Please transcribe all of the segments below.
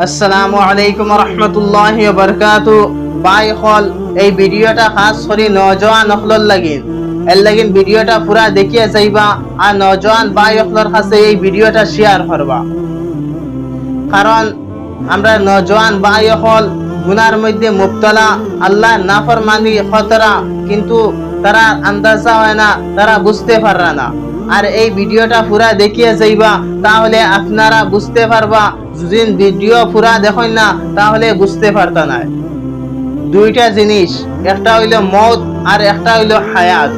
আসসালামু আলাইকুম রহমতুল্লাহি ওয়া বারাকাতুহু। বাই হল এই ভিডিওটা খাস করে নওজোয়ান হলর লাগিন এর লাগিন ভিডিওটা পুরা দেখিয়ে যাইবা আর নওজোয়ান বাই হলর কাছে এই ভিডিওটা শেয়ার করবা। কারণ আমরা নওজোয়ান বাই হল গুনার মধ্যে মুবতলা, আল্লাহ নাফরমানি খতরা, কিন্তু তারা আন্দাজা হয় না, তারা বুঝতে পারে না। আর এই ভিডিওটা পুরা দেখিয়ে যাইবা, তাহলে আপনারা বুঝতে পারবা। যদি ভিডিও পুরা দেখেন না তাহলে বুঝতে পারতা না। দুইটা জিনিস, একটা হইল মওত আর একটা হইল হায়াত।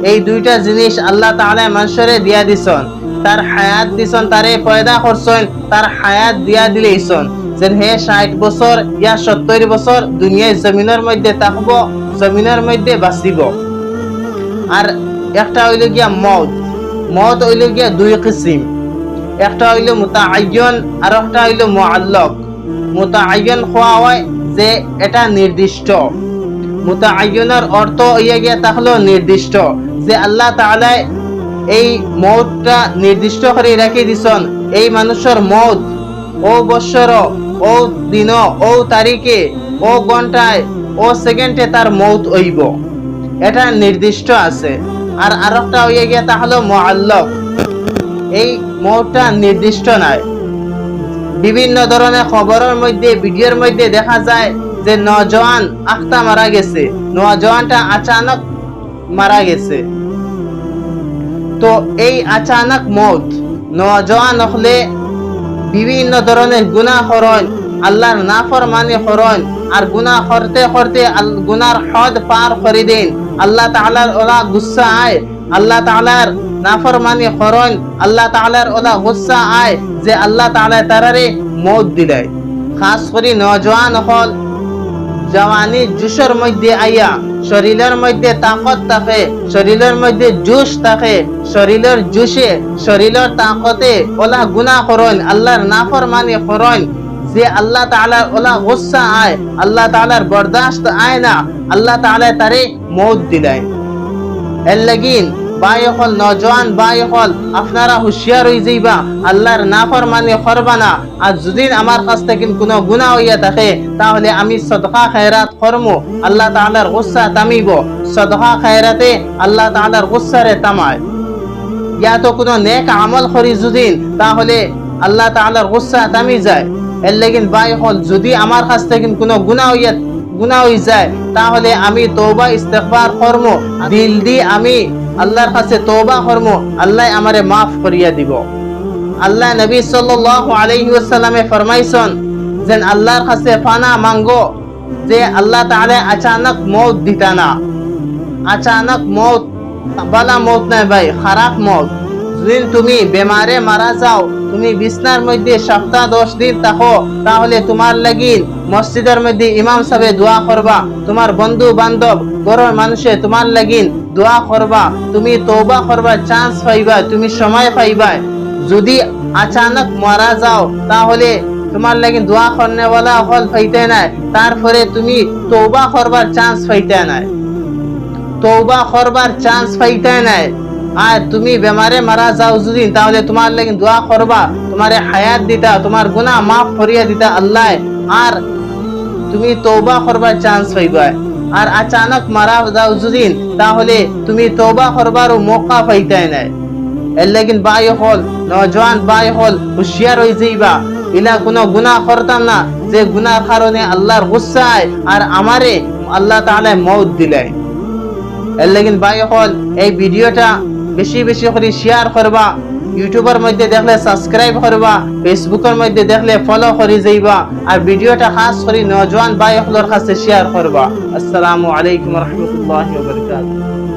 এই দুইটা জিনিস আল্লাহ তাআলা মানুষরে দিয়া দিছেন। তার হায়াত দিছেন, তারে পয়দা করছেন, তার হায়াত দিয়া দিলেইছেন যে হে 60 বছর ইয়া 70 বছর দুনিয়ায় জমিনের মধ্যে থাকবো, জমিনের মধ্যে বাঁচিব। আর একটা হইল গিয়া মওত। মওত হইল গিয়া দুই কিসিম, একটা হইল মুতাআয়্যান আর একটা হইল মুআল্লাক। মুতাআয়্যান হওয়া হয় যে এটা নির্দিষ্ট। মুতাআয়্যানের অর্থ হইয়া গিয়া তাহলে নির্দিষ্ট, যে আল্লাহ তাআলা এই মওতটা নির্দিষ্ট করে রেখে দিছেন। এই মানুষের মওত ও বছর, ও দিন, ও তারিখে, ও ঘন্টায়, ও সেকেন্ডে তার মওত হইব, এটা নির্দিষ্ট আছে। আর আরেকটা হইয়া গিয়া তাহলে মুআল্লাক। এই মওতটা নির্দিষ্ট নাই। বিভিন্ন ধরনের খবরের মধ্যে, ভিডিওর মধ্যে দেখা যায় যে নওজোয়ান আখতা মারা গেছে, নওজোয়ানটা আচানক মারা গেছে। তো এই আচানক মওত নওজোয়ান হলে বিভিন্ন ধরনের গুনাহ করেন, আল্লাহর নাফরমানি করেন, আর গুনাহ করতে করতে গুনার হদ পার করে দেন। আল্লাহ তাআলার ওলা গুসা আয়, আল্লাহ তাআলার নাফরমানি করেন, আল্লাহ তাআলার ওলা গুসা আয় যে আল্লাহ তাআলা তারারে মওত দিলে। খাস করে নওজোয়ান হল জওয়ানি জোশের মধ্যে আইয়া, শরীরের মধ্যে তাকত থাকে, শরীরের মধ্যে জোশ থাকে, শরীরের জোশে, শরীরের তাকতে ওলা গুনাহ করেন, আল্লাহর নাফরমানি করেন, যে আল্লাহ তাআলার ওলা গুসা আয়, আল্লাহ তাআলার বরদাস্ত আয় না, আল্লাহ তাআলা তারে মওত দিলেন। এর লাগিন বাই হল, নওজোয়ান বাই হল, আপনারা হুঁশিয়ার হয়ে যাইবা, আল্লাহর নাফরমানি করবা না। আর যদি আমার কাছ থেকে কোনো গুনাহ হইয়া থাকে তাহলে আমি সদকা খায়রাত করমু, আল্লাহ তাআলার গুসা তামিব। সদকা খায়রাতে আল্লাহ তাআলার গুসারে তামায়। ইয়া তো কোনো নেক আমল করি যদি, তাহলে আল্লাহ তাআলার গুসা তামি যায়। এর লাগিন বাই হল, যদি আমার কাছ থেকে কোনো গুনাহ হয়ে যায় তাহলে আমি তওবা ইস্তিগফার করমু, দিল দি আমি আল্লাহর কাছে তওবা করমু, আল্লাহ আমারে মাফ করিয়া দিব। আল্লাহ নবী সাল্লাল্লাহু আলাইহি ওয়াসাল্লামে ফরমাইছেন যে আল্লাহর কাছে ফানা মাঙ্গো, যে আল্লাহ তাআলা আচানক মওত দিতা না। আচানক মওত বালা মওত নাই ভাই, খারাপ মওত। যদি তুমি বেমারে মারা যাও, তুমি বিছনার মধ্যে সপ্তাহ 10 দিন থাকো, তাহলে তোমার লাগিন মসজিদের মধ্যে ইমাম সাহেব দোয়া করবা, তোমার বন্ধু বান্ধব ঘরের মানুষে তোমার লাগিন দোয়া করবা, তুমি তওবা করবার চান্স পাইবা, তুমি সময় পাইবা। যদি আচানক মারা যাও তাহলে তোমার লাগিন দোয়া করনেওয়ালা হল পাইতে নাই, তারপরে তুমি তওবা করবার চান্স পাইতে নাই, তওবা করবার চান্স পাইতে নাই। আর তুমি বেমারে মারা যাও যদি, তাহলে তোমার লাগি দোয়া করবা, তোমারে হায়াত দিতা, তোমার গুনাহ মাফ করিয়া দিতা আল্লাহ, আর তুমি তওবা করবার চান্স পাইবা। আর আচানক মারা যাও যদি, তাহলে তুমি তওবা করবার মৌকা পাইতে নাই। এর লাগিন বাই হল, নওজোয়ান বাই হল, হুঁশিয়ার হয়ে যাইবা, ইলা কোনো গুনাহ করতাম না যে গুনার কারণে আল্লাহর গুসা আয় আর আমারে আল্লাহ তাআলা মওত দিলেন। এর লাগিন বাই হল, এই ভিডিওটা বেশি বেশি করে শেয়ার করবা, ইউটিউবের মধ্যে দেখলে সাবস্ক্রাইব করবা, ফেসবুকের মধ্যে দেখলে ফলো করে যাইবা, আর ভিডিওটা খাস করে নওজোয়ান বাই হলর কাছে শেয়ার করবা। আসসালামু আলাইকুম ওয়া রাহমাতুল্লাহি ওয়া বারাকাতুহু।